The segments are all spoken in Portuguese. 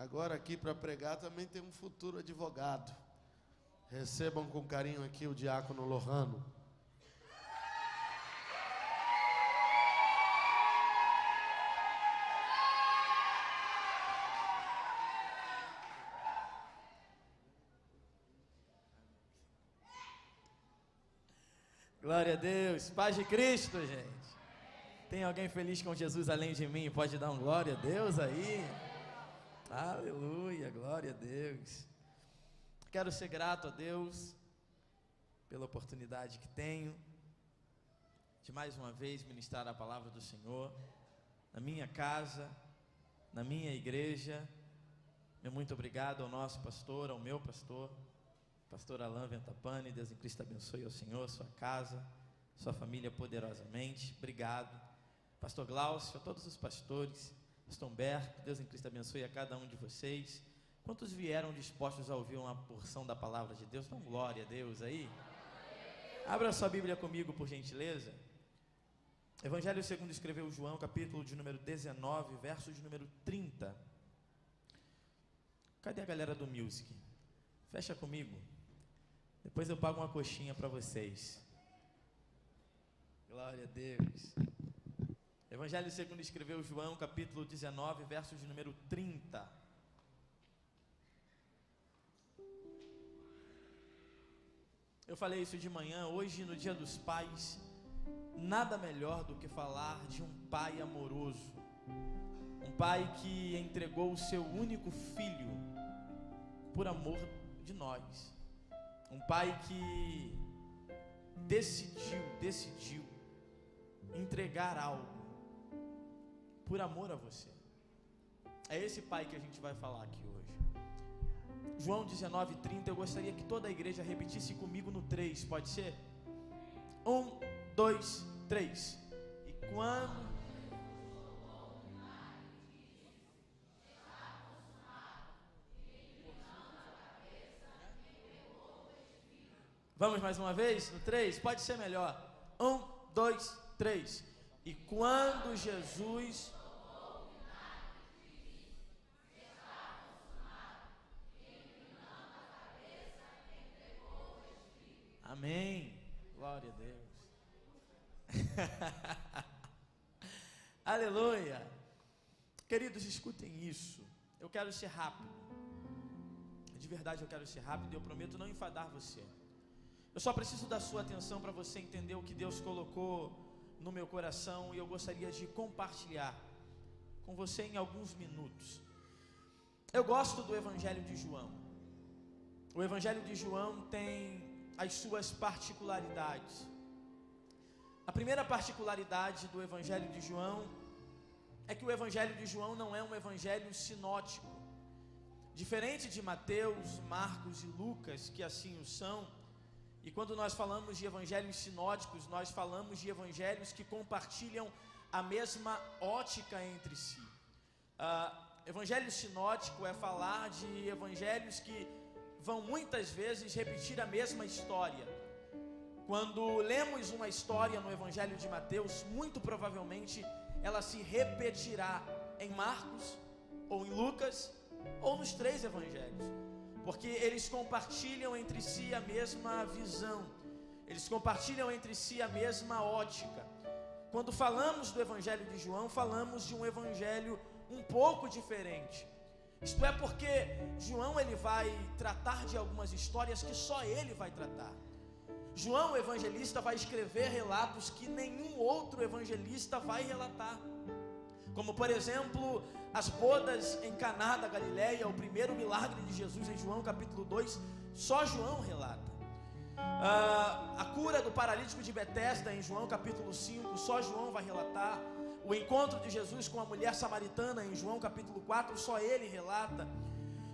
Agora aqui para pregar também tem um futuro advogado. Recebam com carinho aqui o diácono Lohano. Glória a Deus, paz de Cristo, gente. Tem alguém feliz com Jesus além de mim? Pode dar um glória a Deus aí? Aleluia, glória a Deus. Quero ser grato a Deus pela oportunidade que tenho de mais uma vez ministrar a palavra do Senhor na minha casa, na minha igreja. Meu muito obrigado ao nosso pastor, ao meu pastor, pastor Alain Ventapane. Deus em Cristo abençoe ao Senhor, sua casa, sua família poderosamente. Obrigado. Pastor Glaucio, a todos os pastores, pastor Humberto, Deus em Cristo abençoe a cada um de vocês. Quantos vieram dispostos a ouvir uma porção da palavra de Deus? Dá glória a Deus aí. Abra sua Bíblia comigo, por gentileza. Evangelho segundo escreveu João, capítulo de número 19, verso de número 30. Cadê a galera do music? Fecha comigo. Depois eu pago uma coxinha para vocês. Glória a Deus. Evangelho segundo escreveu João, capítulo 19, verso de número 30. Eu falei isso de manhã. Hoje, no Dia dos Pais, nada melhor do que falar de um pai amoroso. Um pai que entregou o seu único filho por amor de nós. Um pai que decidiu entregar algo por amor a você. É esse pai que a gente vai falar aqui hoje. João 19:30, eu gostaria que toda a igreja repetisse comigo no 3, pode ser? 1, 2, 3. E quando... Vamos mais uma vez? No 3? Pode ser melhor. 1, 2, 3. E quando Jesus... Amém. Glória a Deus. Aleluia. Queridos, escutem isso. Eu quero ser rápido. De verdade eu quero ser rápido e eu prometo não enfadar você. Eu só preciso da sua atenção para você entender o que Deus colocou no meu coração e eu gostaria de compartilhar com você em alguns minutos. Eu gosto do Evangelho de João. O Evangelho de João tem as suas particularidades. A primeira particularidade do Evangelho de João é que o Evangelho de João não é um evangelho sinótico. Diferente de Mateus, Marcos e Lucas, que assim o são. E quando nós falamos de evangelhos sinóticos, nós falamos de evangelhos que compartilham a mesma ótica entre si. Evangelho sinótico é falar de evangelhos que vão muitas vezes repetir a mesma história. Quando lemos uma história no Evangelho de Mateus, muito provavelmente ela se repetirá em Marcos, ou em Lucas, ou nos 3 evangelhos. Porque eles compartilham entre si a mesma visão, eles compartilham entre si a mesma ótica. Quando falamos do Evangelho de João, falamos de um evangelho um pouco diferente. Isto é porque João ele vai tratar de algumas histórias que só ele vai tratar. João, o evangelista, vai escrever relatos que nenhum outro evangelista vai relatar. Como, por exemplo, as bodas em Caná da Galileia, o primeiro milagre de Jesus em João capítulo 2, só João relata. A cura do paralítico de Betesda em João capítulo 5, só João vai relatar. O encontro de Jesus com a mulher samaritana em João capítulo 4, só ele relata.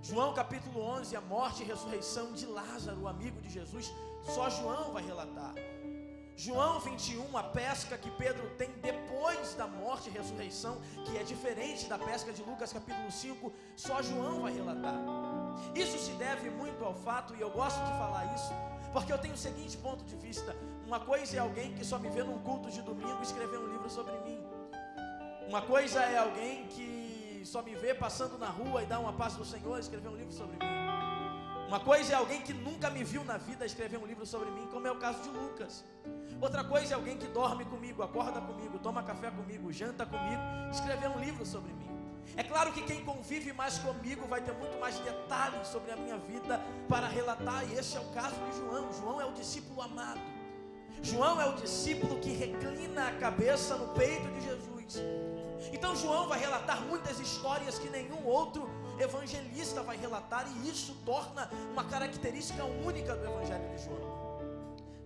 João capítulo 11, a morte e ressurreição de Lázaro, o amigo de Jesus, só João vai relatar. João 21, a pesca que Pedro tem depois da morte e ressurreição, que é diferente da pesca de Lucas capítulo 5, só João vai relatar. Isso se deve muito ao fato, e eu gosto de falar isso, porque eu tenho o seguinte ponto de vista: uma coisa é alguém que só me vê num culto de domingo escrever um livro sobre mim. Uma coisa é alguém que que só me vê passando na rua e dá uma paz do Senhor, escrever um livro sobre mim. Uma coisa é alguém que nunca me viu na vida escrever um livro sobre mim, como é o caso de Lucas. Outra coisa é alguém que dorme comigo, acorda comigo, toma café comigo, janta comigo, escrever um livro sobre mim. É claro que quem convive mais comigo vai ter muito mais detalhes sobre a minha vida para relatar, e esse é o caso de João. João é o discípulo amado. João é o discípulo que reclina a cabeça no peito de Jesus. Então João vai relatar muitas histórias que nenhum outro evangelista vai relatar, e isso torna uma característica única do Evangelho de João.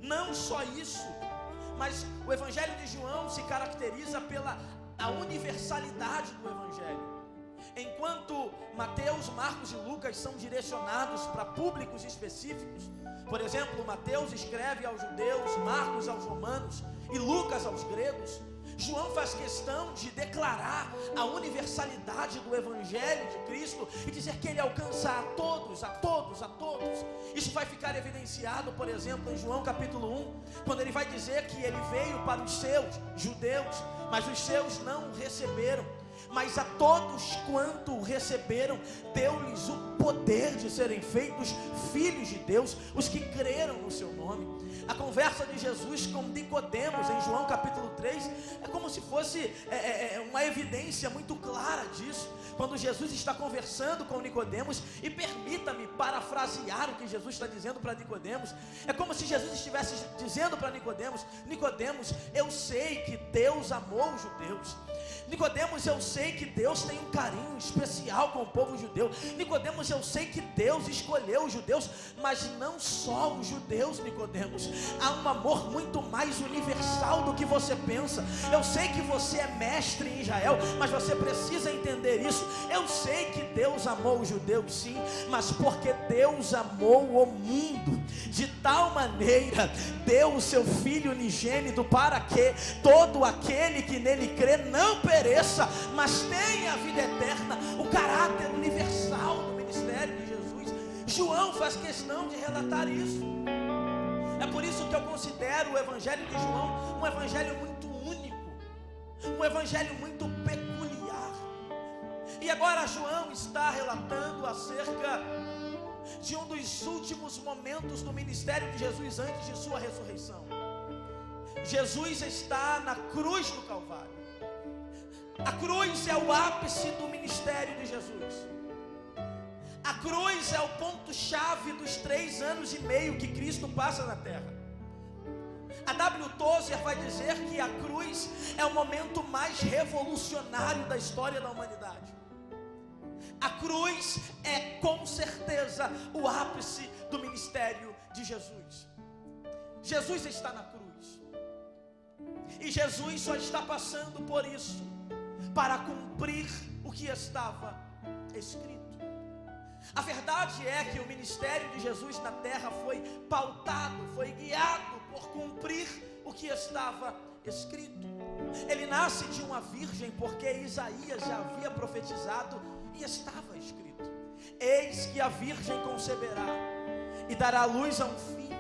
Não só isso, mas o Evangelho de João se caracteriza pela a universalidade do Evangelho. Enquanto Mateus, Marcos e Lucas são direcionados para públicos específicos, por exemplo, Mateus escreve aos judeus, Marcos aos romanos e Lucas aos gregos, João faz questão de declarar a universalidade do Evangelho de Cristo e dizer que ele alcança a todos, a todos, a todos. Isso vai ficar evidenciado, por exemplo, em João capítulo 1, quando ele vai dizer que ele veio para os seus, judeus, mas os seus não o receberam. Mas a todos quanto o receberam, deu-lhes o poder de serem feitos filhos de Deus, os que creram no seu nome. A conversa de Jesus com Nicodemos em João capítulo 3 é como se fosse uma evidência muito clara disso. Quando Jesus está conversando com Nicodemos, e permita-me parafrasear o que Jesus está dizendo para Nicodemos, é como se Jesus estivesse dizendo para Nicodemos: Nicodemos, eu sei que Deus amou os judeus. Nicodemos, eu sei que Deus tem um carinho especial com o povo judeu. Nicodemos, eu sei que Deus escolheu os judeus, mas não só os judeus, Nicodemos. Há um amor muito mais universal do que você pensa. Eu sei que você é mestre em Israel, mas você precisa entender isso. Eu sei que Deus amou os judeus, sim, mas porque Deus amou o mundo de tal maneira, deu o seu Filho unigênito, para que todo aquele que nele crê não pereça, mas tenha a vida eterna. O caráter universal do ministério de Jesus, João faz questão de relatar isso. É por isso que eu considero o Evangelho de João um Evangelho muito único, um Evangelho muito peculiar. E agora João está relatando acerca de um dos últimos momentos do ministério de Jesus antes de sua ressurreição. Jesus está na cruz do Calvário. A cruz é o ápice do ministério de Jesus. A cruz é o ponto-chave dos 3 anos e meio que Cristo passa na terra. A W. Tozer vai dizer que a cruz é o momento mais revolucionário da história da humanidade. A cruz é com certeza o ápice do ministério de Jesus. Jesus está na cruz. E Jesus só está passando por isso para cumprir o que estava escrito. A verdade é que o ministério de Jesus na terra foi pautado, foi guiado por cumprir o que estava escrito. Ele nasce de uma virgem porque Isaías já havia profetizado e estava escrito: eis que a virgem conceberá e dará luz a um filho,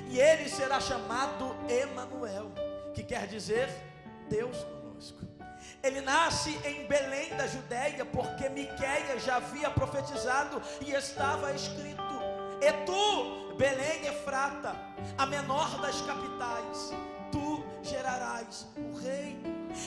e ele será chamado Emanuel, que quer dizer Deus conosco. Ele nasce em Belém da Judéia porque Miqueias já havia profetizado e estava escrito: e tu, Belém Efrata, a menor das capitais, tu gerarás o rei.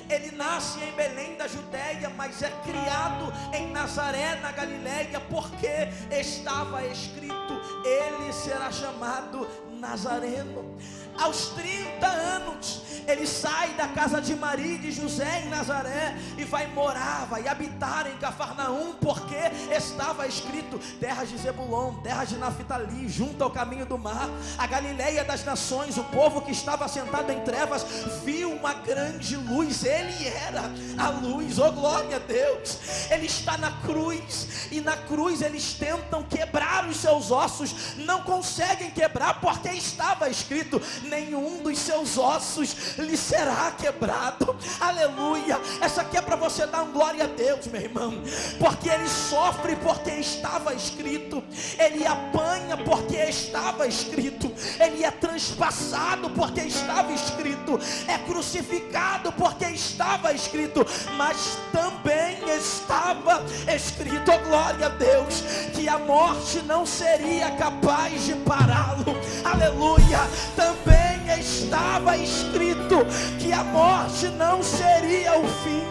Ele nasce em Belém da Judéia, mas é criado em Nazaré, na Galileia, porque estava escrito: ele será chamado Nazareno. Aos 30 anos, ele sai da casa de Maria e de José em Nazaré e vai morar, vai habitar em Cafarnaum, porque estava escrito: terras de Zebulon, terras de Naftali, junto ao caminho do mar, a Galileia das nações. O povo que estava sentado em trevas viu uma grande luz. Ele era a luz. Oh, glória a Deus! Ele está na cruz, e na cruz eles tentam quebrar os seus ossos, não conseguem quebrar, porque estava escrito: nenhum dos seus ossos lhe será quebrado. Aleluia. Essa aqui é para você dar um glória a Deus, meu irmão, porque ele sofre porque estava escrito, ele apanha porque estava escrito, ele é transpassado porque estava escrito, é crucificado porque estava escrito, mas também estava escrito, oh glória a Deus, que a morte não seria capaz de pará-lo. Aleluia. Também estava escrito que a morte não seria o fim.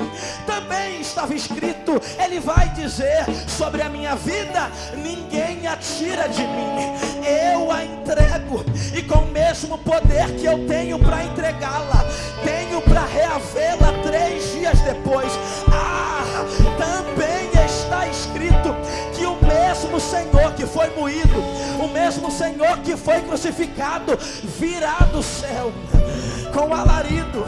Também estava escrito, ele vai dizer sobre a minha vida: ninguém a tira de mim, eu a entrego, e com o mesmo poder que eu tenho para entregá-la, tenho para reavê-la 3 dias depois. Também está escrito que o mesmo Senhor que foi moído, o mesmo Senhor que foi crucificado, virá do céu com alarido,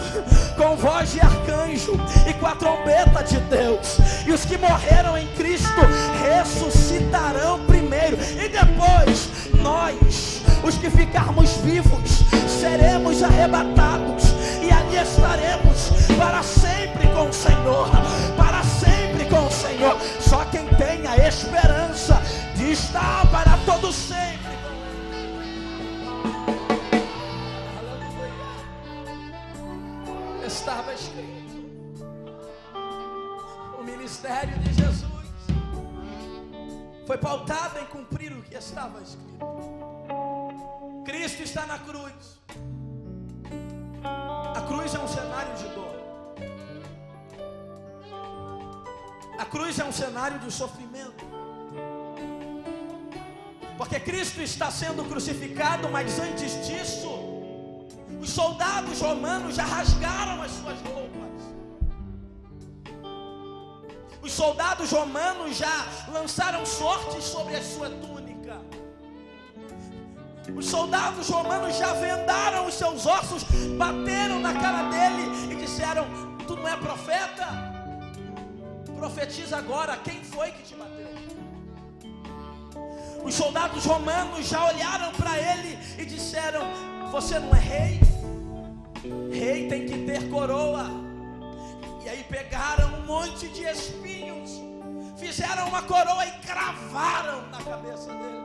com voz de arcanjo e com a trombeta de Deus, e os que morreram em Cristo ressuscitarão primeiro, e depois nós, os que ficarmos vivos, seremos arrebatados, e ali estaremos para sempre com o Senhor, para sempre com o Senhor. Só quem tem a esperança de estar para todo sempre. Estava escrito. O ministério de Jesus foi pautado em cumprir o que estava escrito. Cristo está na cruz. A cruz é um cenário de dor. A cruz é um cenário de sofrimento. Porque Cristo está sendo crucificado, mas antes disso, os soldados romanos já rasgaram as suas roupas. Os soldados romanos já lançaram sortes sobre a sua túnica. Os soldados romanos já vendaram os seus ossos, bateram na cara dele e disseram: tu não é profeta? Profetiza agora, quem foi que te bateu? Os soldados romanos já olharam para ele e disseram: você não é rei? Rei tem que ter coroa. E aí pegaram um monte de espinhos, fizeram uma coroa e cravaram na cabeça dele.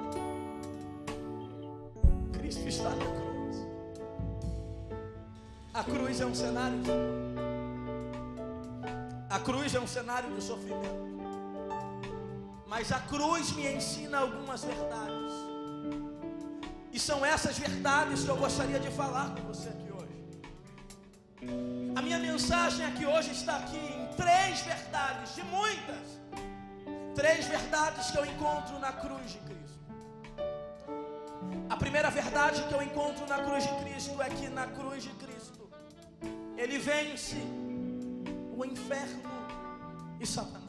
Cristo está na cruz. A cruz é um cenário de dor. A cruz é um cenário de sofrimento. Mas a cruz me ensina algumas verdades. E são essas verdades que eu gostaria de falar com você aqui hoje. A minha mensagem aqui hoje está aqui em 3 verdades, de muitas. 3 verdades que eu encontro na cruz de Cristo. A primeira verdade que eu encontro na cruz de Cristo é que na cruz de Cristo ele vence o inferno e Satanás.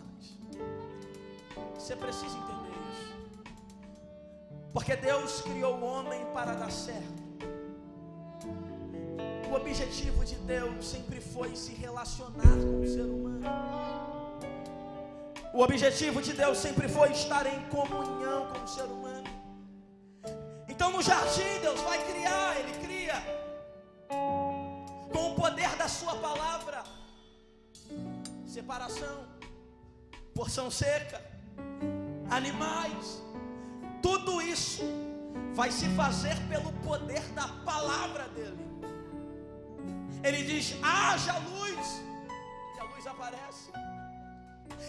Você precisa entender isso. Porque Deus criou o homem para dar certo. O objetivo de Deus sempre foi se relacionar com o ser humano. O objetivo de Deus sempre foi estar em comunhão com o ser humano. Então no jardim Deus vai criar, Ele cria com o poder da sua palavra. Separação, porção seca, animais, tudo isso vai se fazer pelo poder da palavra dele. Ele diz: haja luz, e a luz aparece.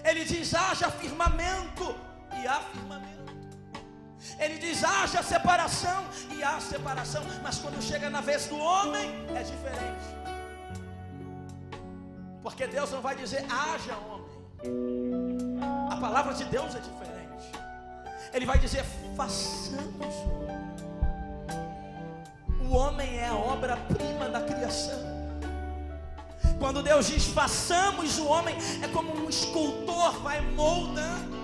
Ele diz: haja firmamento, e há firmamento. Ele diz: haja separação, e há separação. Mas quando chega na vez do homem, é diferente. Porque Deus não vai dizer: haja homem. A palavra de Deus é diferente. Ele vai dizer: façamos homem. O homem é a obra-prima da criação. Quando Deus diz façamos o homem, é como um escultor vai moldando.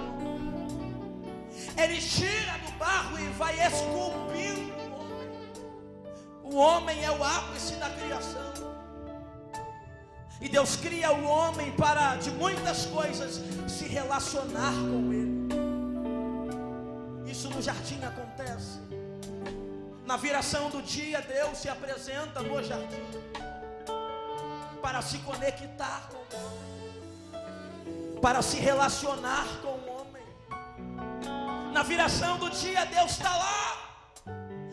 Ele tira do barro e vai esculpindo o homem. O homem é o ápice da criação. E Deus cria o homem para, de muitas coisas, se relacionar com ele. Isso no jardim acontece. Na viração do dia, Deus se apresenta no jardim para se conectar com o homem, para se relacionar com o homem. Na viração do dia, Deus está lá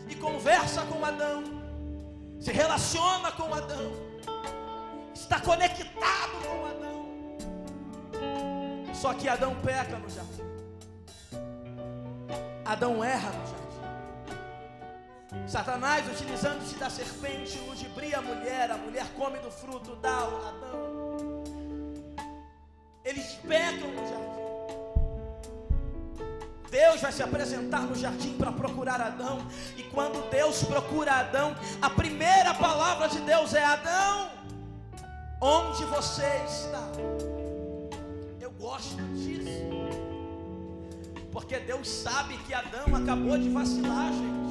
e conversa com Adão, se relaciona com Adão, está conectado com Adão. Só que Adão peca no jardim. Adão erra no jardim. Satanás, utilizando-se da serpente, ludibria a mulher come do fruto, dá a Adão. Eles pecam no jardim. Deus vai se apresentar no jardim para procurar Adão. E quando Deus procura Adão, a primeira palavra de Deus é: Adão, onde você está? Eu gosto disso, porque Deus sabe que Adão acabou de vacilar, gente.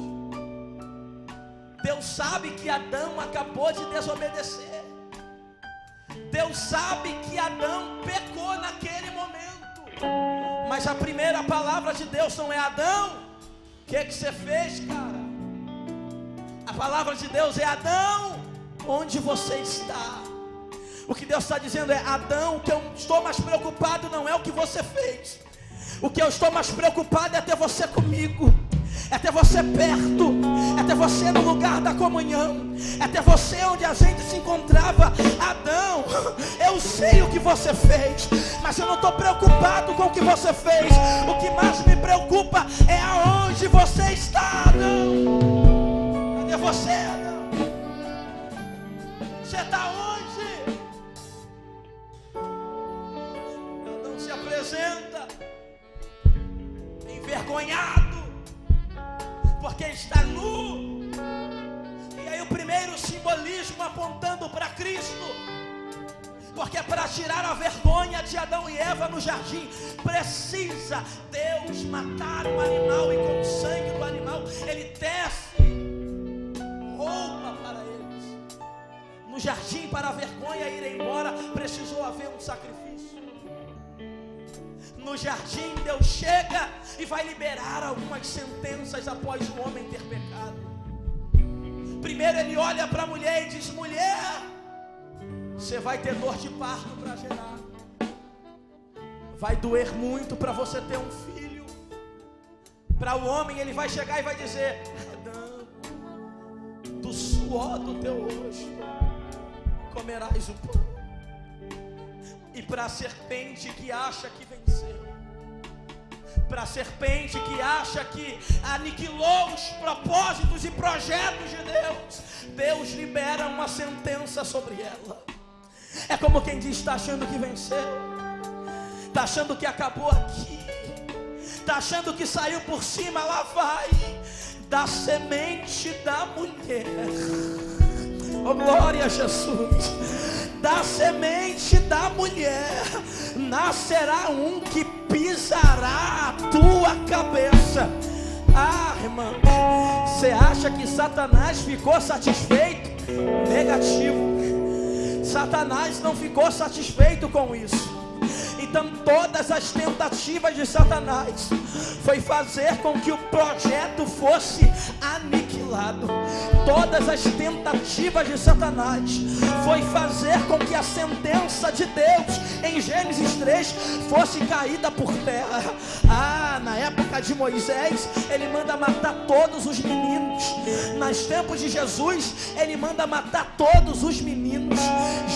Deus sabe que Adão acabou de desobedecer. Deus sabe que Adão pecou naquele momento. Mas a primeira palavra de Deus não é: Adão, o que você fez, cara? A palavra de Deus é: Adão, onde você está? O que Deus está dizendo é: Adão, o que eu estou mais preocupado não é o que você fez. O que eu estou mais preocupado é ter você comigo, é ter você perto, é ter você no lugar da comunhão, é ter você onde a gente se encontrava. Adão, eu sei o que você fez, mas eu não estou preocupado com o que você fez. O que mais me preocupa é aonde você está, Adão. Cadê você, Adão? Você está onde? Adão se apresenta envergonhado, porque está nu. E aí o primeiro simbolismo apontando para Cristo, porque para tirar a vergonha de Adão e Eva no jardim, precisa Deus matar um animal, e com o sangue do animal Ele tece roupa para eles. No jardim, para a vergonha ir embora, precisou haver um sacrifício. No jardim, Deus chega e vai liberar algumas sentenças após o homem ter pecado. Primeiro Ele olha para a mulher e diz: mulher, você vai ter dor de parto para gerar. Vai doer muito para você ter um filho. Para o homem, Ele vai chegar e vai dizer: Adão, do suor do teu rosto comerás o pão. E para a serpente que acha que venceu, para a serpente que acha que aniquilou os propósitos e projetos de Deus, Deus libera uma sentença sobre ela. É como quem diz: está achando que venceu, está achando que acabou aqui, está achando que saiu por cima. Lá vai, da semente da mulher, oh glória a Jesus, da semente da mulher nascerá um que pisará a tua cabeça. Ah, irmão, você acha que Satanás ficou satisfeito? Negativo. Satanás não ficou satisfeito com isso. Então todas as tentativas de Satanás foi fazer com que o projeto fosse aniquilado. Todas as tentativas de Satanás foi fazer com que a sentença de Deus em Gênesis 3 fosse caída por terra. Ah, na época de Moisés, ele manda matar todos os meninos. Nos tempos de Jesus, ele manda matar todos os meninos.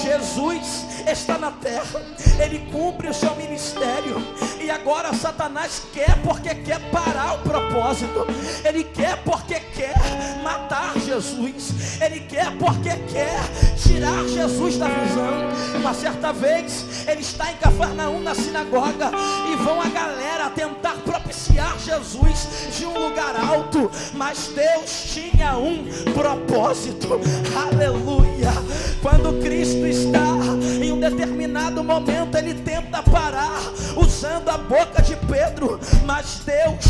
Jesus está na terra, ele cumpre o seu ministério, e agora Satanás quer, porque quer parar o propósito. Ele quer porque quer matar Jesus. Ele quer porque quer tirar Jesus da visão. Uma certa vez ele está em Cafarnaum na sinagoga, e vão a galera tentar propiciar Jesus de um lugar alto, mas Deus tinha um propósito. Aleluia. Quando Cristo está em um determinado momento, ele tenta parar usando a boca de Pedro, mas Deus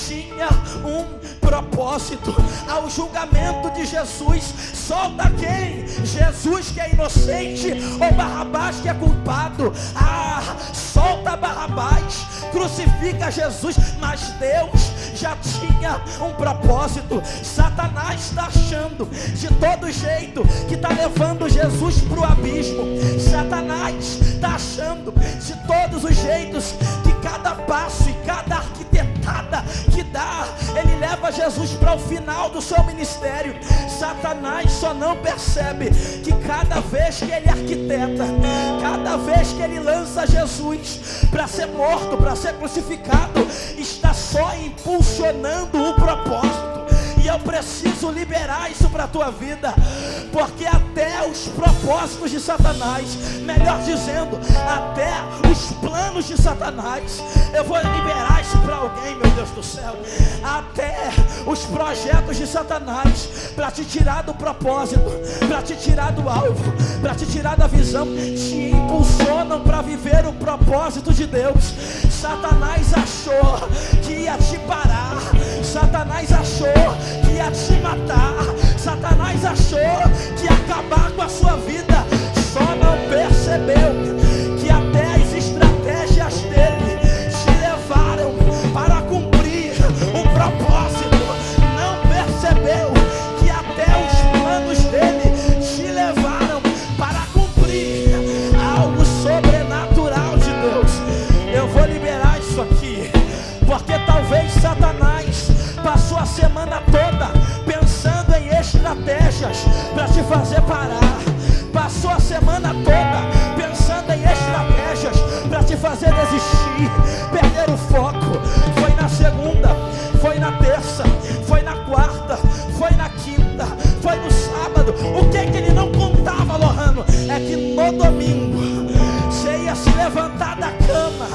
tinha um propósito. Ao julgamento de Jesus, solta quem? Jesus que é inocente ou Barrabás que é culpado? Ah, solta Barrabás. crucifica Jesus. Mas Deus já tinha um propósito. Satanás está achando de todo jeito que está levando Jesus para o abismo. Satanás está achando de todos os jeitos que cada passo e cada arquitetada que dá, ele leva Jesus para o final do seu ministério. Satanás só não percebe que cada vez que ele arquiteta, cada vez que ele lança Jesus para ser morto, para ser crucificado, está só impulsionando o propósito. E eu preciso liberar isso para a tua vida, porque até os propósitos de Satanás, melhor dizendo, até os planos de Satanás, eu vou liberar isso para alguém, meu Deus do céu. Até os projetos de Satanás para te tirar do propósito, para te tirar do alvo, para te tirar da visão, te impulsionam para viver o propósito de Deus. Satanás achou que ia te parar, Satanás achou que ia te matar, Satanás achou que ia acabar com a sua vida, só não percebeu que até as estratégias dele te levaram para cumprir o propósito. Não percebeu que até os planos dele te levaram para cumprir algo sobrenatural de Deus. Eu vou liberar isso aqui, porque talvez Satanás passou a semana toda pensando em estratégias para te fazer parar. Passou a semana toda pensando em estratégias para te fazer desistir, perder o foco. Foi na segunda, foi na terça, foi na quarta, foi na quinta, foi no sábado. O que ele não contava, Lohano, é que no domingo você ia se levantar da cama,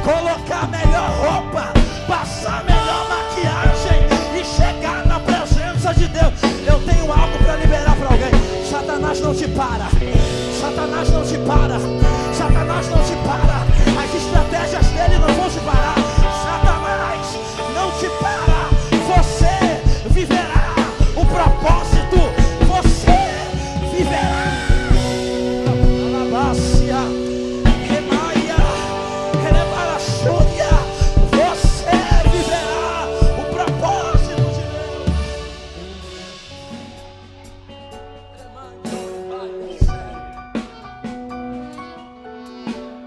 colocar a melhor roupa, passar a melhor maquiagem e chegar na presença de Deus. Eu tenho algo para liberar para alguém. Satanás não te para, Satanás não te para, Satanás não te para, as estratégias dele não vão te parar. Satanás não te para, você viverá o propósito, você viverá. Alabácia, Remaia, Rebarachúria, você viverá o propósito de Deus.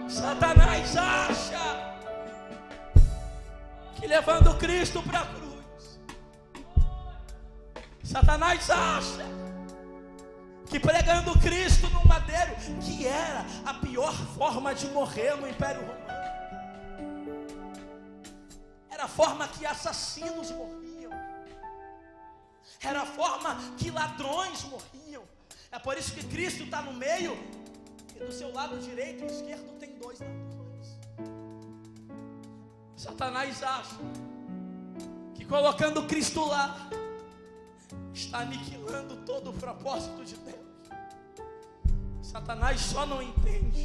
Satanás acha que levando Cristo para a cruz, Satanás acha que pregando Cristo no madeiro, que era a pior forma de morrer no Império Romano, era a forma que assassinos morriam, era a forma que ladrões morriam. É por isso que Cristo está no meio, e do seu lado direito e esquerdo tem dois ladrões. Satanás acha que colocando Cristo lá, está aniquilando todo o propósito de Deus. Satanás só não entende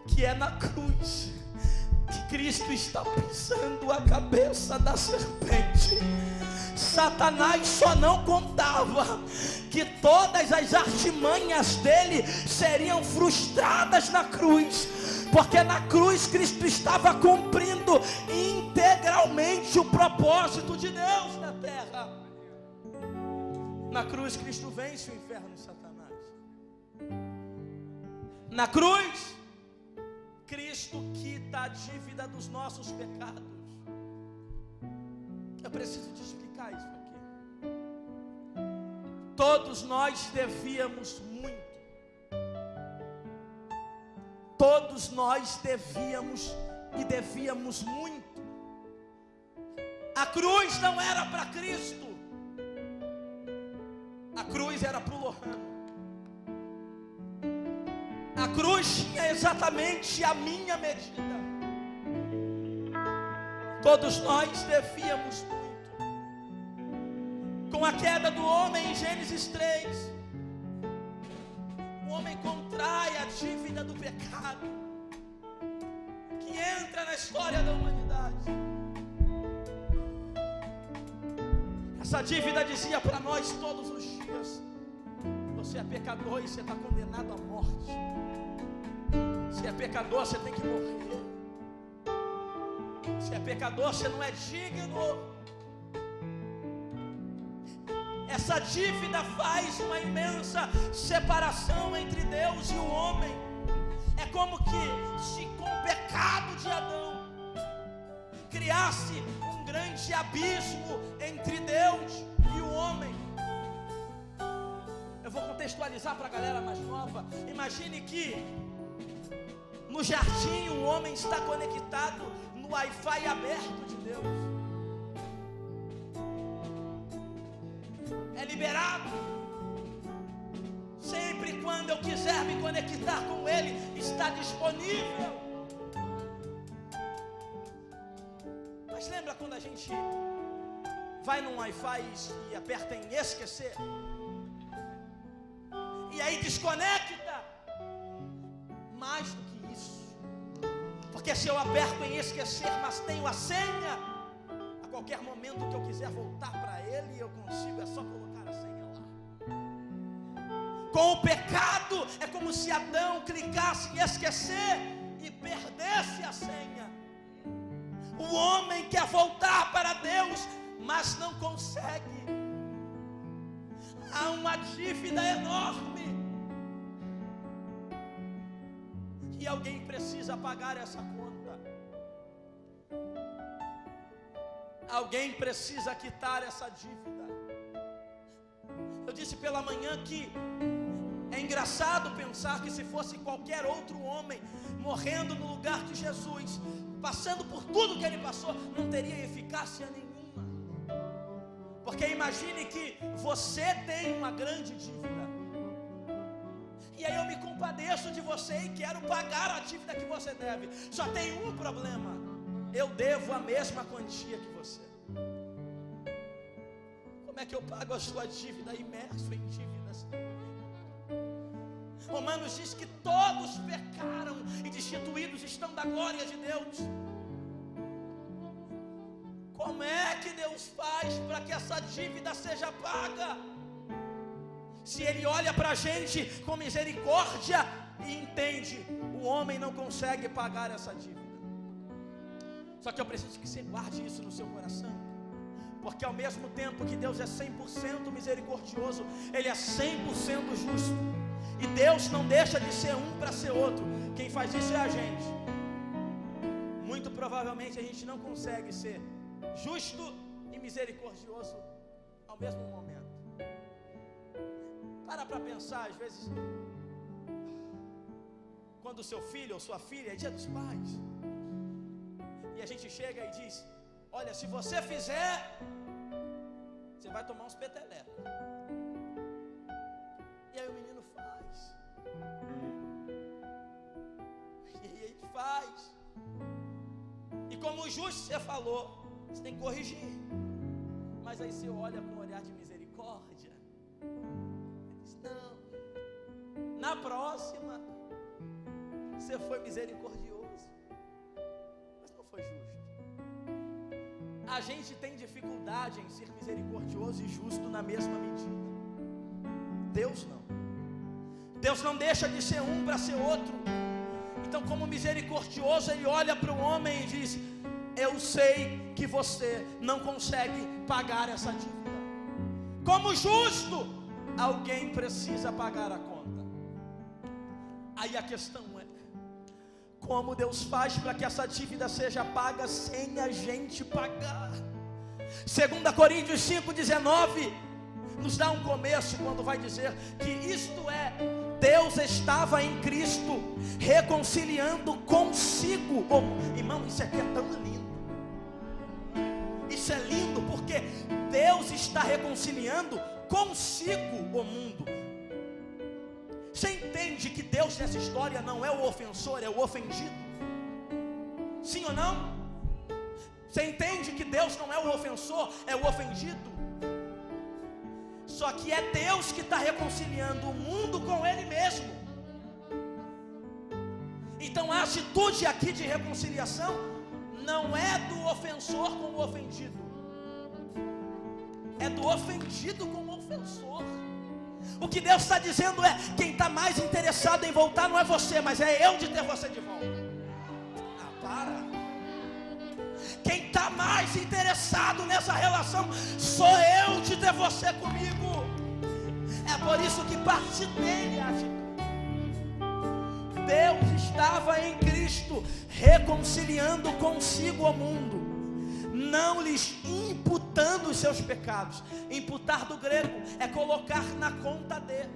que é na cruz que Cristo está pisando a cabeça da serpente. Satanás só não contava que todas as artimanhas dele seriam frustradas na cruz, porque na cruz Cristo estava cumprindo integralmente o propósito de Deus na terra. Na cruz Cristo vence o inferno e Satanás. Na cruz Cristo quita a dívida dos nossos pecados. Eu preciso te explicar isso aqui. Todos nós devíamos muito. Todos nós devíamos muito. A cruz não era para Cristo. A cruz era para o Lohano. A cruz tinha exatamente a minha medida. Todos nós devíamos muito. Com a queda do homem em Gênesis 3, o homem contrai a dívida do pecado, que entra na história da humanidade. Essa dívida dizia para nós todos os dias: você é pecador e você está condenado à morte. Se é pecador, você tem que morrer. Você é pecador, você não é digno. Essa dívida faz uma imensa separação entre Deus e o homem. É como que se com o pecado de Adão criasse um grande abismo entre Deus e o homem. Eu vou contextualizar para a galera mais nova. Imagine que no jardim o homem está conectado no Wi-Fi aberto de Deus. É liberado. Sempre quando eu quiser me conectar com Ele, está disponível. Mas lembra quando a gente vai num Wi-Fi e aperta em esquecer? E aí desconecta? Mais do que isso. Porque se eu aperto em esquecer, mas tenho a senha, a qualquer momento que eu quiser voltar para Ele, eu consigo, é só colocar a senha lá. Com o pecado, é como se Adão clicasse em esquecer e perdesse a senha. O homem quer voltar para Deus, mas não consegue. Há uma dívida enorme. E alguém precisa pagar essa conta. Alguém precisa quitar essa dívida. Eu disse pela manhã que é engraçado pensar que se fosse qualquer outro homem morrendo no lugar de Jesus, passando por tudo que ele passou, não teria eficácia nenhuma. Porque imagine que você tem uma grande dívida. E aí eu me compadeço de você e quero pagar a dívida que você deve. Só tem um problema: eu devo a mesma quantia que você. Como é que eu pago a sua dívida imerso em dívidas? Romanos diz que todos pecaram e destituídos estão da glória de Deus. Como é que Deus faz para que essa dívida seja paga? Se Ele olha para a gente com misericórdia e entende, o homem não consegue pagar essa dívida. Só que eu preciso que você guarde isso no seu coração. Porque ao mesmo tempo que Deus é 100% misericordioso, Ele é 100% justo. E Deus não deixa de ser um para ser outro. Quem faz isso é a gente. Muito provavelmente a gente não consegue ser justo e misericordioso ao mesmo momento. Para pensar, às vezes, quando o seu filho ou sua filha, é dia dos pais, e a gente chega e diz: olha, se você fizer, você vai tomar uns petelecos. E aí o menino faz. E aí ele faz. E como justo você falou, você tem que corrigir. Mas aí você olha com um olhar de misericórdia. Não, na próxima você foi misericordioso, mas não foi justo. A gente tem dificuldade em ser misericordioso e justo na mesma medida. Deus não. Deus não deixa de ser um para ser outro. Então, como misericordioso, Ele olha para o homem e diz: eu sei que você não consegue pagar essa dívida. Como justo, alguém precisa pagar a conta. Aí a questão é: como Deus faz para que essa dívida seja paga sem a gente pagar? 2 Coríntios 5,19 nos dá um começo quando vai dizer que isto é: Deus estava em Cristo reconciliando consigo. Irmão, isso aqui é tão lindo. Isso é lindo porque Deus está reconciliando consigo o mundo. Você entende que Deus nessa história não é o ofensor, é o ofendido? Sim ou não? Você entende que Deus não é o ofensor, é o ofendido? Só que é Deus que está reconciliando o mundo com Ele mesmo. Então a atitude aqui de reconciliação não é do ofensor com o ofendido, é do ofendido com o ofensor. O que Deus está dizendo é: quem está mais interessado em voltar não é você, mas é eu de ter você de volta. Para. Quem está mais interessado nessa relação sou eu de ter você comigo. É por isso que parte dele age. Deus estava em Cristo reconciliando consigo o mundo, não lhes imputando os seus pecados. Imputar do grego é colocar na conta dele.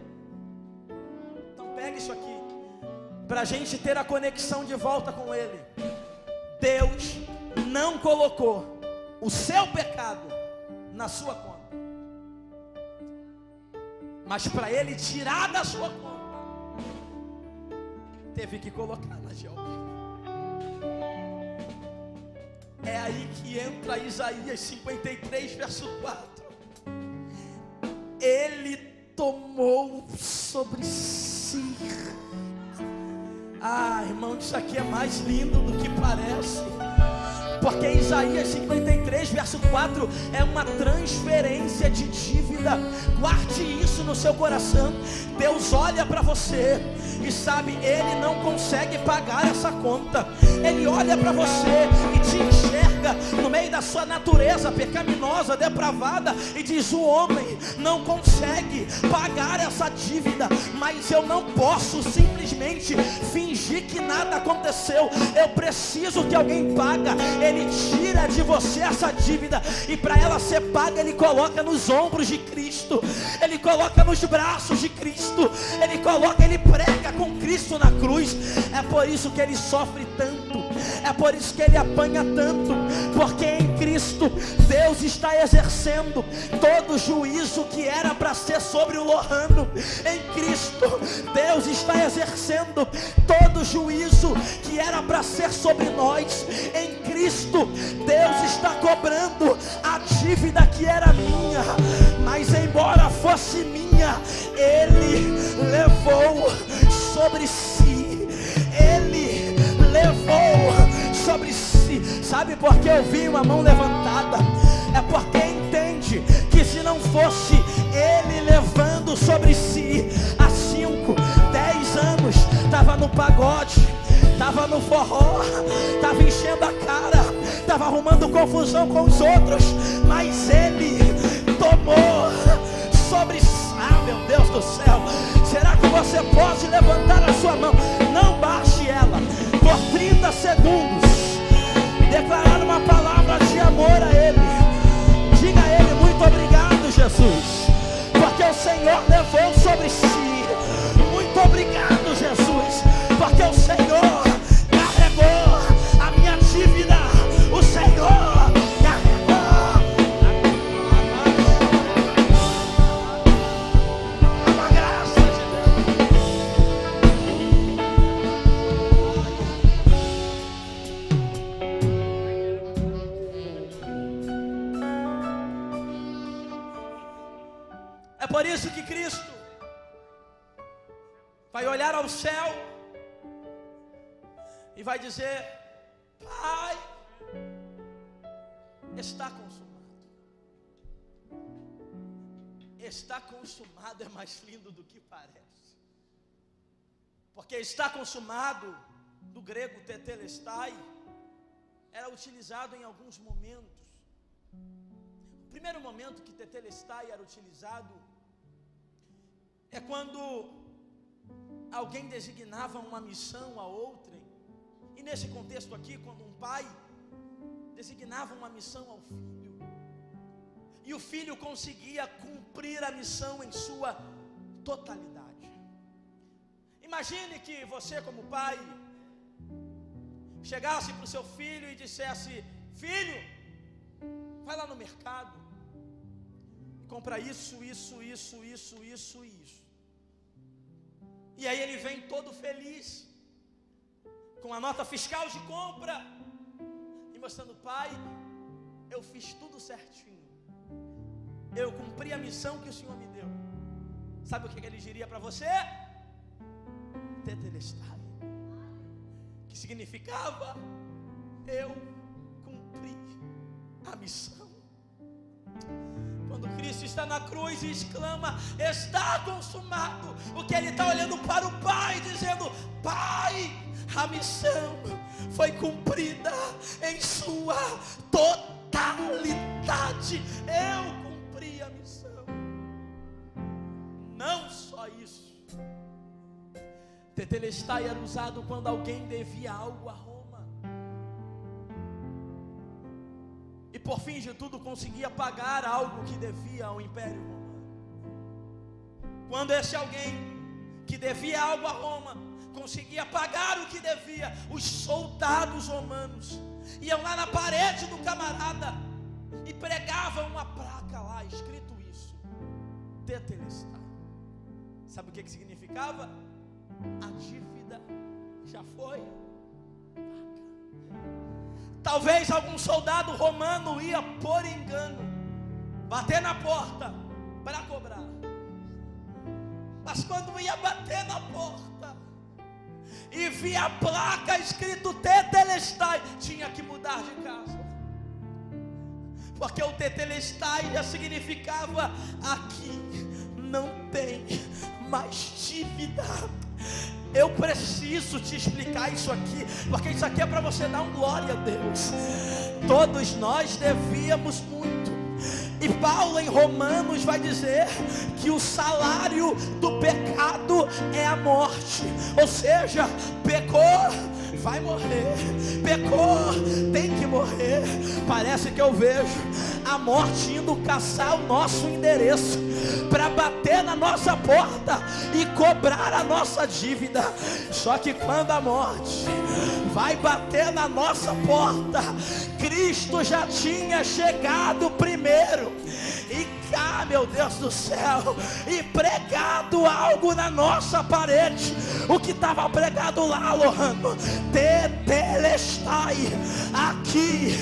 Então pega isso aqui, para a gente ter a conexão de volta com Ele. Deus não colocou o seu pecado na sua conta, mas para Ele tirar da sua conta, teve que colocar na de alguém. É aí que entra Isaías 53, verso 4. Ele tomou sobre si. Irmão, isso aqui é mais lindo do que parece. Porque Isaías 53, verso 4 é uma transferência de dívida. Guarde isso no seu coração. Deus olha para você e sabe, Ele não consegue pagar essa conta. Ele olha para você e te enxerga no meio da sua natureza pecaminosa, depravada, e diz: o homem não consegue pagar essa dívida, mas eu não posso simplesmente fingir que nada aconteceu. Eu preciso que alguém paga. Ele tira de você essa dívida, e para ela ser paga, Ele coloca nos ombros de Cristo, Ele coloca nos braços de Cristo, Ele prega com Cristo na cruz. É por isso que Ele sofre tanto, é por isso que Ele apanha tanto, porque em Cristo Deus está exercendo todo o juízo que era para ser sobre o Lohano. Em Cristo Deus está exercendo todo o juízo que era para ser sobre nós. Em Cristo Deus está cobrando a dívida que era minha, mas embora fosse minha, Ele levou sobre si. Ele levou sobre si. Sabe por que eu vi uma mão levantada? É porque entende que se não fosse Ele levando sobre si, há 5, 10 anos estava no pagode, estava no forró, estava enchendo a cara, estava arrumando confusão com os outros, mas Ele tomou sobre si. Meu Deus do céu, será que você pode levantar a sua mão? Não baixe ela por 30 segundos, declarar uma palavra de amor a Ele. Diga a Ele: muito obrigado, Jesus, porque o Senhor levou sobre si. Muito obrigado, Jesus, porque o Senhor carregou a minha dívida. O Senhor É por isso que Cristo vai olhar ao céu e vai dizer: Pai, está consumado. Está consumado é mais lindo do que parece. Porque está consumado, do grego tetelestai, era utilizado em alguns momentos. O primeiro momento que tetelestai era utilizado é quando alguém designava uma missão a outrem. E nesse contexto aqui, quando um pai designava uma missão ao filho, e o filho conseguia cumprir a missão em sua totalidade. Imagine que você, como pai, chegasse para o seu filho e dissesse: filho, vai lá no mercado, compra isso, isso, isso, isso, isso e isso. E aí ele vem todo feliz, com a nota fiscal de compra, e mostrando: pai, eu fiz tudo certinho, eu cumpri a missão que o Senhor me deu. Sabe o que ele diria para você? Tetelestai, que significava: eu cumpri a missão. Quando Cristo está na cruz e exclama: está consumado, o que Ele está olhando para o Pai, dizendo: Pai, A missão foi cumprida em sua totalidade. Eu cumpri a missão. Não só isso. Tetelestai era usado quando alguém devia algo a Roma. E por fim de tudo conseguia pagar algo que devia ao Império Romano. Quando esse alguém que devia algo a Roma conseguia pagar o que devia, os soldados romanos iam lá na parede do camarada e pregavam uma placa lá, escrito isso: Tetelestai. Sabe o que significava? A dívida já foi paga. Talvez algum soldado romano ia por engano bater na porta para cobrar, mas quando ia bater na porta e via a placa escrito Tetelestai, tinha que mudar de casa, porque o Tetelestai já significava: aqui não tem mais dívida. Eu preciso te explicar isso aqui, porque isso aqui é para você dar um glória a Deus. Todos nós devíamos muito, e Paulo em Romanos vai dizer que o salário do pecado é a morte. Ou seja, pecou, vai morrer. Pecou, tem que morrer. Parece que eu vejo a morte indo caçar o nosso endereço para bater na nossa porta e cobrar a nossa dívida. Só que quando a morte vai bater na nossa porta, Cristo já tinha chegado primeiro e meu Deus do céu, e pregado algo na nossa parede. O que estava pregado lá, Lohano? Tetelestai, aqui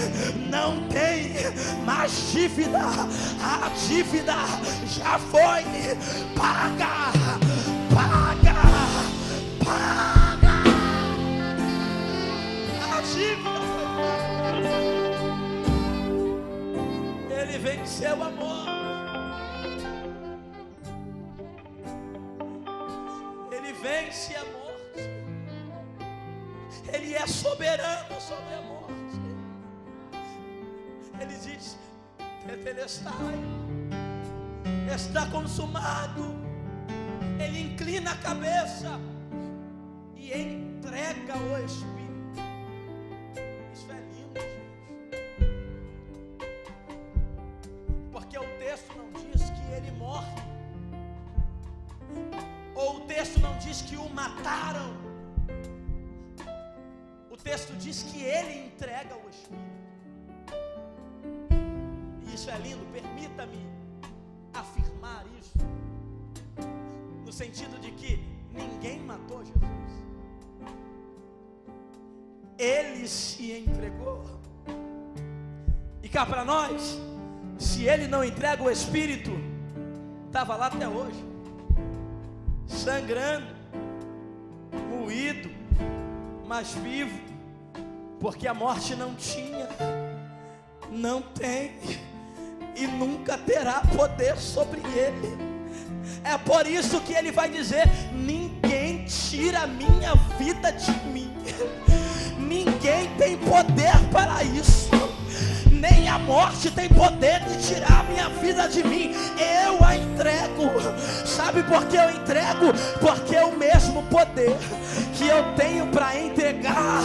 não tem mais dívida. A dívida já foi paga. Paga, paga. A dívida foi paga. Ele venceu a morte. Vence a morte. Ele é soberano sobre a morte. Ele diz: Tetelestai, está consumado. Ele inclina a cabeça e entrega o Espírito. Isso é lindo, gente, porque o texto não diz que ele morre, ou o texto não diz que o mataram. O texto diz que ele entrega o Espírito. E isso é lindo. Permita-me afirmar isso, no sentido de que ninguém matou Jesus. Ele se entregou. E cá para nós, se ele não entrega o Espírito, estava lá até hoje, sangrando, moído, mas vivo, porque a morte não tinha, não tem e nunca terá poder sobre ele. É por isso que ele vai dizer: ninguém tira a minha vida de mim. Ninguém tem poder para isso. Nem a morte tem poder de tirar a minha vida de mim. Eu a entrego. Sabe por que eu entrego? Porque o mesmo poder que eu tenho para entregar,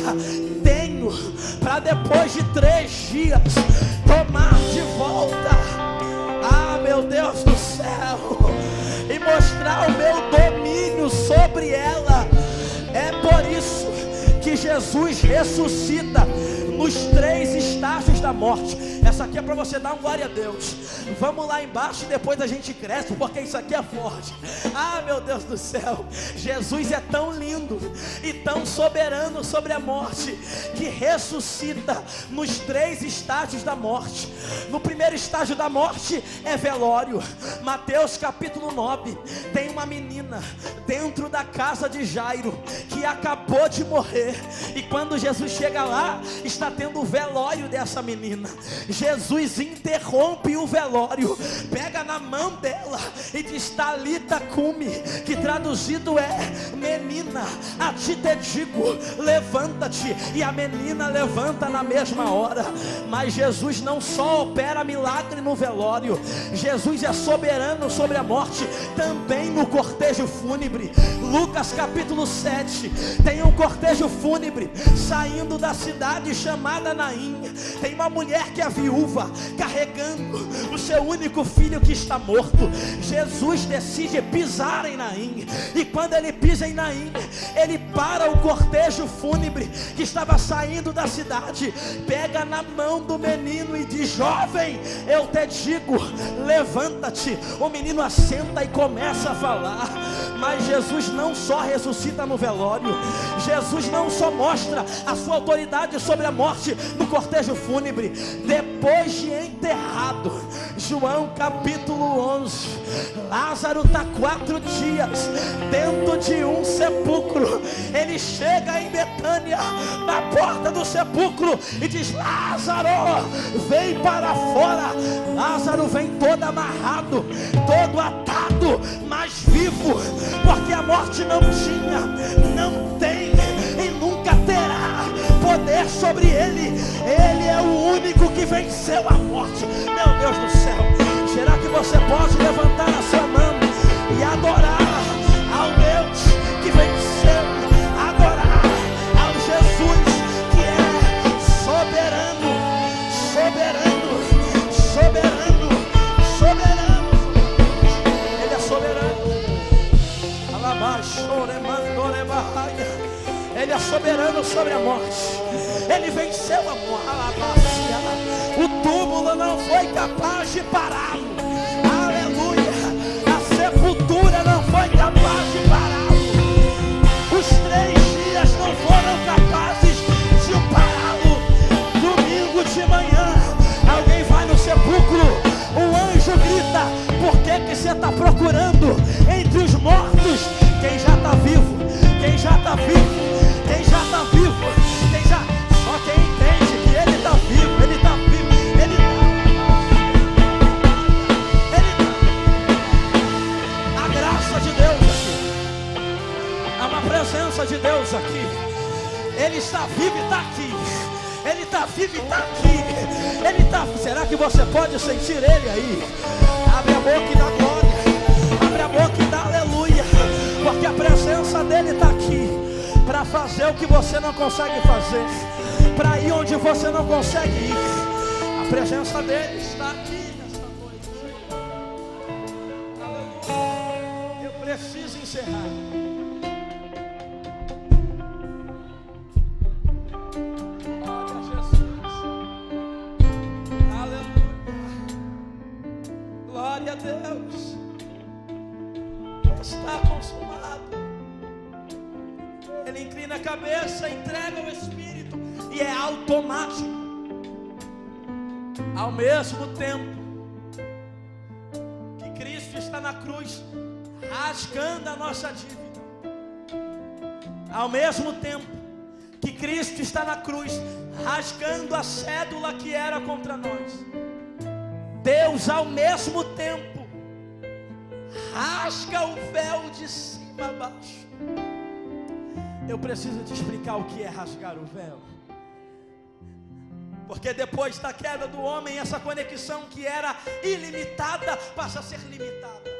tenho para depois de 3 dias tomar de volta. Ah, meu Deus do céu, e mostrar o meu domínio sobre ela. É por isso que Jesus ressuscita nos 3 estágios da morte. Essa aqui é para você dar um glória a Deus. Vamos lá embaixo e depois a gente cresce, porque isso aqui é forte. Ah, meu Deus do céu, Jesus é tão lindo e tão soberano sobre a morte, que ressuscita nos 3 estágios da morte. No primeiro estágio da morte é velório. Mateus capítulo 9, tem uma menina dentro da casa de Jairo que acabou de morrer, e quando Jesus chega lá, está tendo o velório dessa menina. Jesus interrompe o velório velório, pega na mão dela e diz: Talita cumi, que traduzido é: menina, a ti te digo, levanta-te. E a menina levanta na mesma hora. Mas Jesus não só opera milagre no velório, Jesus é soberano sobre a morte também no cortejo fúnebre. Lucas capítulo 7, tem um cortejo fúnebre saindo da cidade chamada Naim. Tem uma mulher que é viúva, carregando o seu único filho que está morto. Jesus decide pisar em Naim, e quando ele pisa em Naim, ele para o cortejo fúnebre que estava saindo da cidade, pega na mão do menino e diz: jovem, eu te digo, levanta-te. O menino assenta e começa a falar. Mas Jesus não só ressuscita no velório, Jesus não só mostra a sua autoridade sobre a morte no cortejo fúnebre. Depois de enterrado, João capítulo 11, Lázaro está 4 dias dentro de um sepulcro. Ele chega em Betânia, na porta do sepulcro, e diz: Lázaro, vem para fora. Lázaro vem todo amarrado, todo atado, mas vivo, porque a morte não tinha, não tem e nunca terá poder sobre ele. Ele é o único que venceu a morte. Meu Deus do céu, será que você pode levantar a sua mão e adorar ao Deus que venceu, adorar ao Jesus que é soberano, soberano, soberano, soberano? Ele é soberano. Ele é soberano sobre a morte. Ele venceu a morte. O túmulo não foi capaz de pará-lo. Aleluia. A sepultura não foi capaz de pará-lo. Os 3 dias não foram capazes de pará-lo. Domingo de manhã, alguém vai no sepulcro, um anjo grita: por que você está procurando entre os mortos quem já está vivo? Quem já está vivo? Quem já está vivo? Quem já... Só quem entende que ele está vivo, ele está vivo, ele está. A graça de Deus aqui, há uma presença de Deus aqui. Ele está vivo e está aqui. Ele está vivo e está aqui. Ele está... Será que você pode sentir ele aí? Abre a boca e dá glória. Abre a boca e dá aleluia. Porque a presença dele está aqui para fazer o que você não consegue fazer, para ir onde você não consegue ir. A presença dele está aqui nessa noite. Aleluia. Eu preciso encerrar. Glória a Jesus. Aleluia. Glória a Deus. Está consumado. Ele inclina a cabeça, entrega o Espírito e é automático. Ao mesmo tempo que Cristo está na cruz rasgando a nossa dívida, ao mesmo tempo que Cristo está na cruz rasgando a cédula que era contra nós, Deus ao mesmo tempo rasga o véu de cima a baixo. Eu preciso te explicar o que é rasgar o véu, porque depois da queda do homem, essa conexão que era ilimitada passa a ser limitada.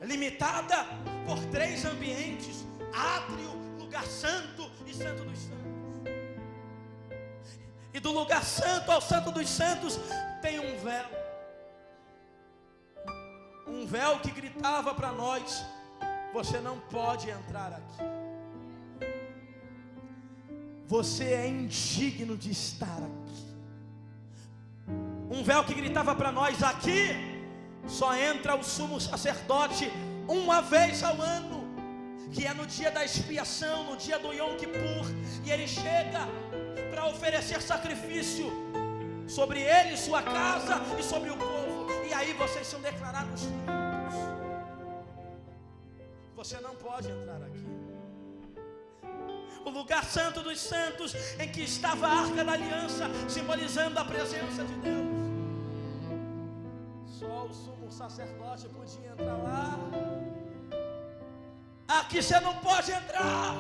Limitada por 3 ambientes: átrio, lugar santo e santo dos santos. E do lugar santo ao santo dos santos tem um véu. Um véu que gritava para nós: você não pode entrar aqui. Você é indigno de estar aqui. Um véu que gritava para nós: aqui só entra o sumo sacerdote uma vez ao ano, que é no dia da expiação, no dia do Yom Kippur. E ele chega para oferecer sacrifício sobre ele, sua casa e sobre o povo. E aí vocês são declarados limpos. Você não pode entrar aqui. O lugar santo dos santos, em que estava a arca da aliança, simbolizando a presença de Deus. Só o sumo sacerdote podia entrar lá. Aqui você não pode entrar.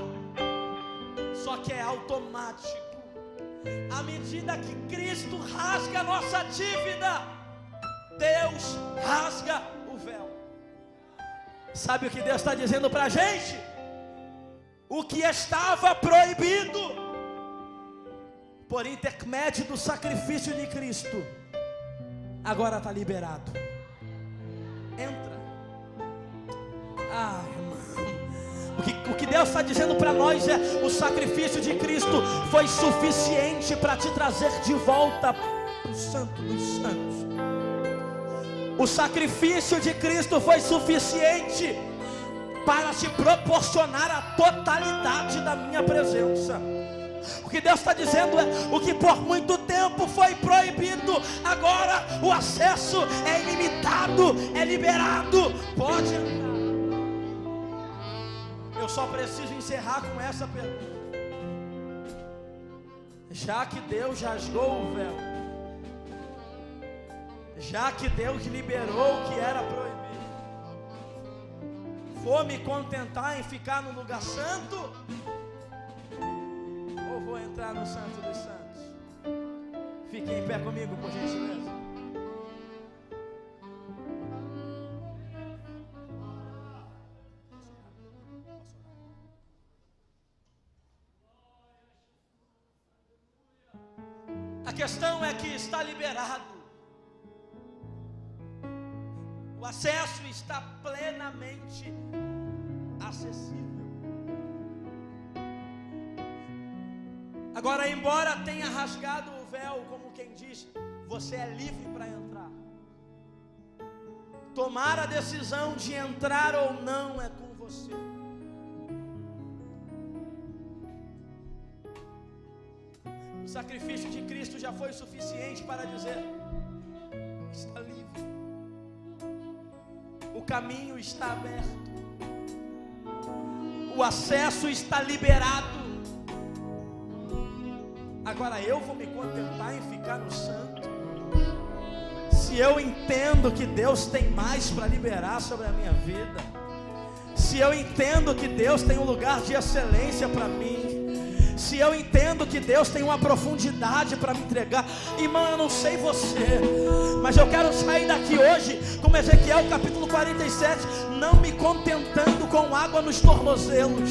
Só que é automático. À medida que Cristo rasga a nossa dívida, Deus rasga o véu. Sabe o que Deus está dizendo para a gente? O que estava proibido, por intermédio do sacrifício de Cristo, agora está liberado. Entra. Irmão, o que Deus está dizendo para nós é: o sacrifício de Cristo foi suficiente para te trazer de volta para o Santo dos Santos. O sacrifício de Cristo foi suficiente para te proporcionar a totalidade da minha presença. O que Deus está dizendo é: o que por muito tempo foi proibido, agora o acesso é ilimitado, é liberado. Pode entrar. Eu só preciso encerrar com essa pergunta. Já que Deus rasgou o véu, já que Deus liberou o que era proibido, vou me contentar em ficar no lugar santo? Ou vou entrar no Santo dos Santos? Fique em pé comigo, por gentileza. A questão é que está liberado. O acesso está plenamente acessível. Agora, embora tenha rasgado o véu, como quem diz, você é livre para entrar. Tomar a decisão de entrar ou não é com você. O sacrifício de Cristo já foi suficiente para dizer: está livre. O caminho está aberto. O acesso está liberado. Agora eu vou me contentar em ficar no santo. Se eu entendo que Deus tem mais para liberar sobre a minha vida, se eu entendo que Deus tem um lugar de excelência para mim, se eu entendo que Deus tem uma profundidade para me entregar, irmão, eu não sei você, mas eu quero sair daqui hoje, como Ezequiel capítulo 47, não me contentando com água nos tornozelos,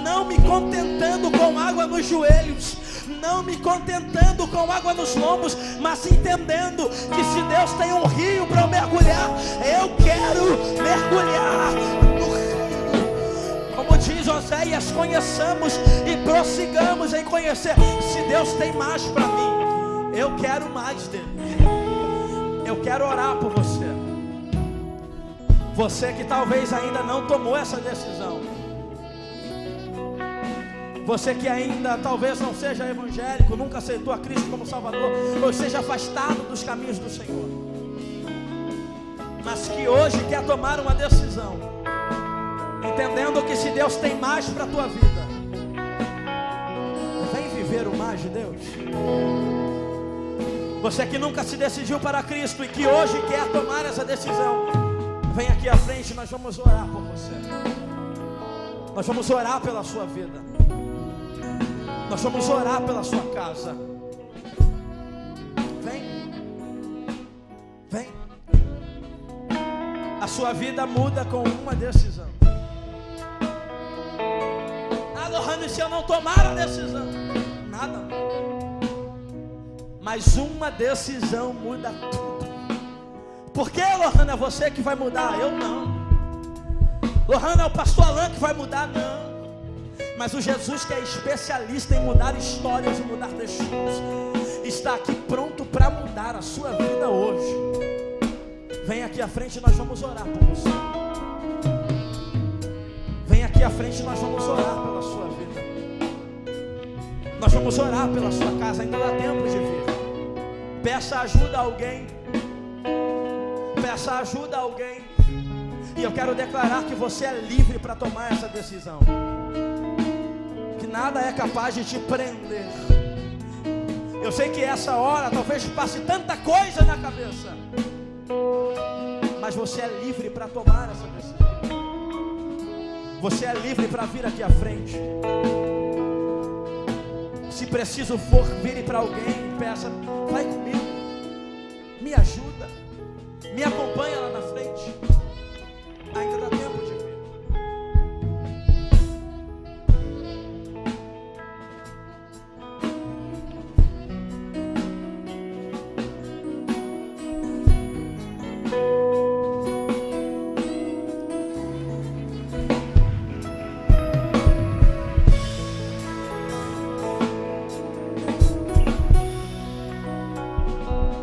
não me contentando com água nos joelhos, não me contentando com água nos lombos, mas entendendo que se Deus tem um rio para eu mergulhar, eu quero mergulhar no rio. Como diz Oséias, conheçamos e prossigamos em conhecer. Se Deus tem mais para mim, eu quero mais dele. Eu quero orar por você. Você que talvez ainda não tomou essa decisão. Você que ainda talvez não seja evangélico, nunca aceitou a Cristo como Salvador, ou seja afastado dos caminhos do Senhor, mas que hoje quer tomar uma decisão, entendendo que se Deus tem mais para a tua vida, vem viver o mais de Deus. Você que nunca se decidiu para Cristo e que hoje quer tomar essa decisão, vem aqui à frente, nós vamos orar por você. Nós vamos orar pela sua vida. Nós vamos orar pela sua casa. Vem. Vem. A sua vida muda com uma decisão. Lohane, se eu não tomar a decisão, nada. Mas uma decisão muda tudo. Por que, Lohane, é você que vai mudar? Eu não. Lohane, é o pastor Alain que vai mudar? Não. Mas o Jesus que é especialista em mudar histórias e mudar destinos, está aqui pronto para mudar a sua vida hoje. Vem aqui à frente, nós vamos orar por você. Vem aqui à frente, nós vamos orar pela sua vida. Nós vamos orar pela sua casa, ainda dá tempo de vir. Peça ajuda a alguém. Peça ajuda a alguém. E eu quero declarar que você é livre para tomar essa decisão. Que nada é capaz de te prender. Eu sei que essa hora talvez passe tanta coisa na cabeça, mas você é livre para tomar essa decisão. Você é livre para vir aqui à frente. Se preciso for, vire para alguém e peça: vai comigo, me ajuda, me acompanha lá na frente.